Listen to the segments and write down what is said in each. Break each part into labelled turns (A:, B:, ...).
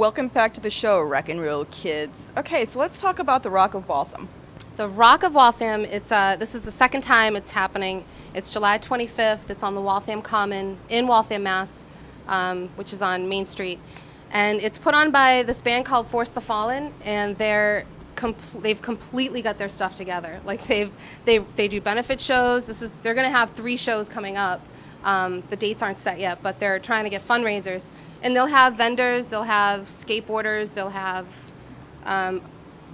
A: Welcome back to the show, Rock and Roll Kids. Okay, so let's talk about the Rock of Waltham.
B: The Rock of Waltham, this is the second time it's happening. It's July 25th. It's on the Waltham Common in Waltham, Mass., which is on Main Street. And it's put on by this band called Force the Fallen, and they've completely got their stuff together. Like they do benefit shows. They're going to have 3 shows coming up. The dates aren't set yet, but they're trying to get fundraisers. And they'll have vendors, they'll have skateboarders, they'll have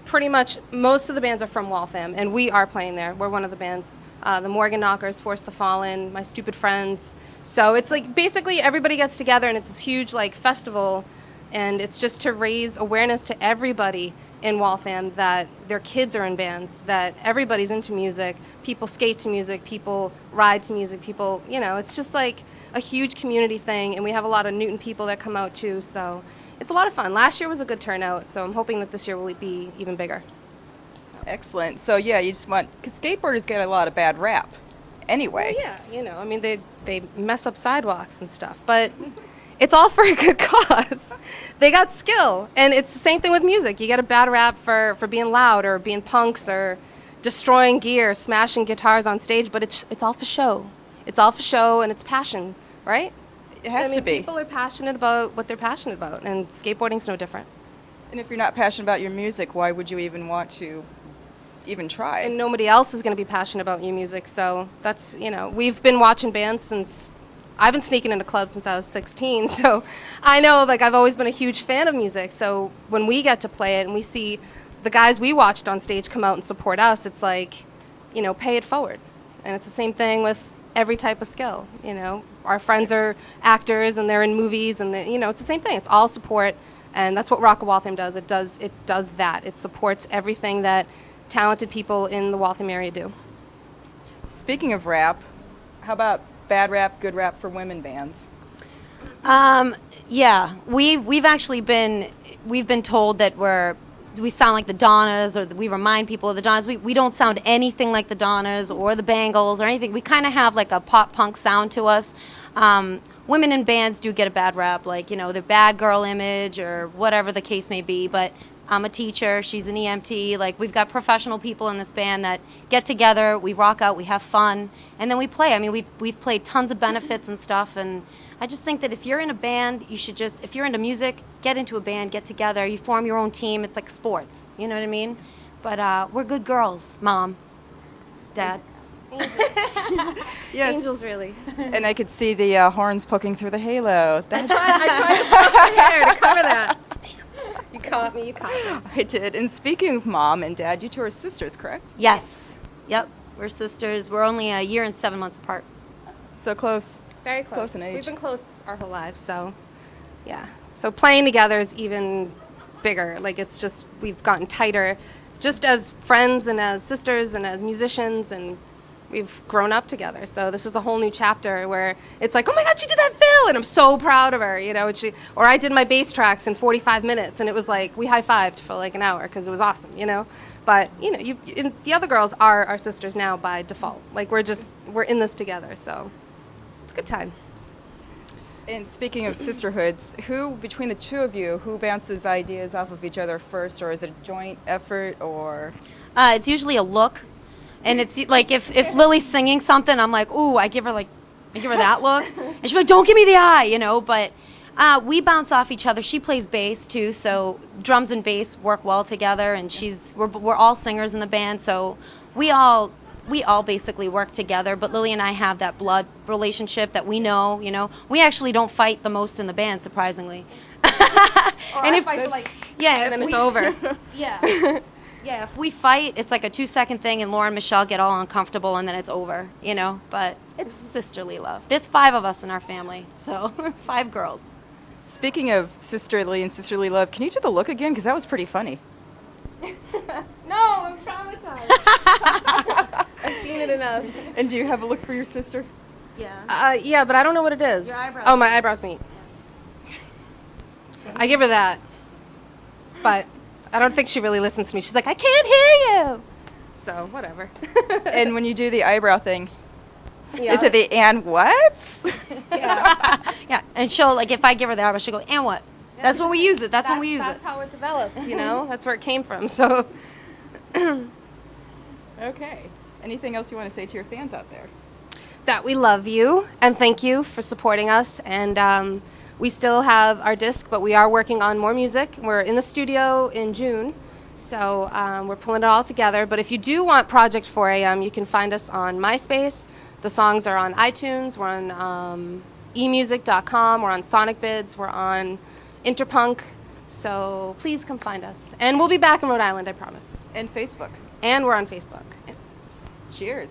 B: pretty much most of the bands are from Waltham, and we are playing there. We're one of the bands. The Morgan Knockers, Force the Fallen, My Stupid Friends. So it's like basically everybody gets together, and it's this huge like festival, and it's just to raise awareness to everybody in Waltham that their kids are in bands, that everybody's into music. People skate to music, people ride to music, people, it's just like a huge community thing, and we have a lot of Newton people that come out too, so it's a lot of fun. Last year was a good turnout, so I'm hoping that this year will be even bigger.
A: Excellent. So yeah, you just because skateboarders get a lot of bad rap anyway.
B: Well, yeah, I mean, they mess up sidewalks and stuff, but it's all for a good cause. They got skill, and it's the same thing with music. You get a bad rap for being loud or being punks or destroying gear, smashing guitars on stage, but it's all for show. It's all for show, and it's passion, right?
A: It has to be.
B: People are passionate about what they're passionate about, and skateboarding's no different.
A: And if you're not passionate about your music, why would you even want to even try?
B: And nobody else is going to be passionate about your music, so that's, we've been watching bands since, I've been sneaking into clubs since I was 16, so I know, I've always been a huge fan of music, so when we get to play it and we see the guys we watched on stage come out and support us, it's like, pay it forward. And it's the same thing with every type of skill, Our friends are actors and they're in movies, and it's the same thing. It's all support, and that's what Rock of Waltham does. It does that. It supports everything that talented people in the Waltham area do.
A: Speaking of rap, how about bad rap, good rap for women bands?
C: Yeah, we've been told that we sound like the Donnas, or we remind people of the Donnas. We don't sound anything like the Donnas or the Bangles or anything. We kind of have like a pop punk sound to us. Women in bands do get a bad rap, the bad girl image or whatever the case may be, but I'm a teacher, she's an EMT, we've got professional people in this band that get together, we rock out, we have fun, and then we play. I mean, we've played tons of benefits and stuff, and I just think that if you're in a band, you should if you're into music, get into a band, get together, you form your own team. It's like sports, you know what I mean? But we're good girls, Mom, Dad.
A: Yes.
B: Angels, really.
A: And I could see the horns poking through the halo.
B: I tried to put my hair to cover that. You caught me.
A: I did. And speaking of Mom and Dad, you two are sisters, correct?
C: Yes. Yep. We're sisters. We're only a year and 7 months apart.
A: So close.
B: Very close.
A: Close in age.
B: We've been close our whole lives, so yeah. So playing together is even bigger. It's just, we've gotten tighter just as friends and as sisters and as musicians, and we've grown up together. So this is a whole new chapter where it's like, oh my God, she did that fill, and I'm so proud of her, or I did my bass tracks in 45 minutes, and it was like, we high-fived for an hour because it was awesome, But, the other girls are our sisters now by default. We're in this together, so it's a good time.
A: And speaking of sisterhoods, between the two of you, who bounces ideas off of each other first, or is it a joint effort, or?
C: It's usually a look. And it's like if Lily's singing something, I'm like, ooh, I give her that look, and she's like, don't give me the eye, But we bounce off each other. She plays bass too, so drums and bass work well together. And we're all singers in the band, so we all basically work together. But Lily and I have that blood relationship that we know. We actually don't fight the most in the band, surprisingly.
B: And if I fight and then it's over.
C: Yeah. Yeah, if we fight, it's like a 2-second thing, and Laura and Michelle get all uncomfortable, and then it's over, But it's sisterly love. There's 5 of us in our family, so 5 girls.
A: Speaking of sisterly and sisterly love, can you do the look again? Because that was pretty funny.
B: No, I'm traumatized. I've seen it enough.
A: And do you have a look for your sister?
C: Yeah.
B: Yeah, but I don't know what it is.
C: Your eyebrows.
B: Oh, my eyebrows meet. I give her that, but I don't think she really listens to me. She's like, I can't hear you. So, whatever.
A: And when you do the eyebrow thing,
B: Yeah.
A: is it the and what?
B: Yeah.
C: Yeah, and she'll, if I give her the eyebrow, she'll go, and what? That's when we use it. That's when we use
B: That's
C: it.
B: how it developed, you know? That's where it came from. So,
A: Okay. Anything else you want to say to your fans out there?
B: that we love you and thank you for supporting us. And we still have our disc, but we are working on more music. We're in the studio in June, so we're pulling it all together. But if you do want Project 4 AM, you can find us on MySpace. The songs are on iTunes. We're on emusic.com. We're on Sonic Bids. We're on Interpunk. So please come find us. And we'll be back in Rhode Island, I promise.
A: And Facebook.
B: And we're on Facebook.
A: Cheers.